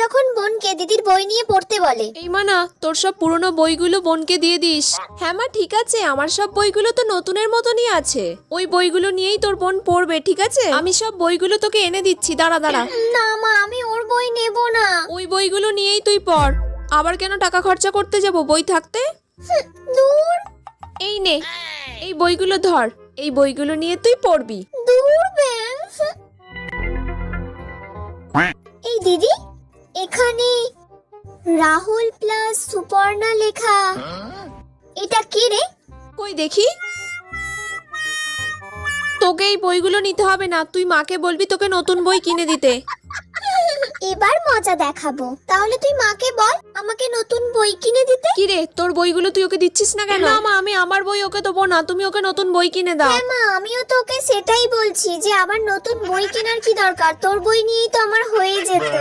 যখন বোনকে দিদির বই নিয়ে পড়তে বলে। এই মানা, তোর সব পুরনো বইগুলো বোনকে দিয়ে দিস। হ্যাঁ মা, ঠিক আছে, আমার সব বইগুলো তো নতুনের মতনই আছে। ওই বইগুলো নিয়েই তোর বোন পড়বে, ঠিক আছে? আমি সব বইগুলো তোকে এনে দিচ্ছি, দাঁড়া দাঁড়া। না মা, আমি ওর বই নেব না। ওই বইগুলো নিয়েই তুই পড়। আবার কেন টাকা খরচা করতে যাব বই থাকতে? দূর এই নে, এই বইগুলো ধর, এই বইগুলো নিয়ে তুই পড়বি। দূর ব্যাং। এই দিদি, এখানে রাহুল প্লাস সুপর্ণা লেখা, এটা কি রে? কই দেখি। তোকে এই বইগুলো নিতে হবে না, তুই মাকে বলবি তোকে নতুন বই কিনে দিতে। এবার মজা দেখাবো। তাহলে তুই মাকে বল আমাকে নতুন বই কিনে দিতে। কি রে, তোর বইগুলো তুই ওকে দিচ্ছিস না কেন? না মা, আমি আমার বই ওকে দেবো না, তুমি ওকে নতুন বই কিনে দাও। হ্যাঁ মা, আমিও তোকে সেটাই বলছি যে আবার নতুন বই কেনার কি দরকার, তোর বই নিয়েই তো আমার হয়ে যেত।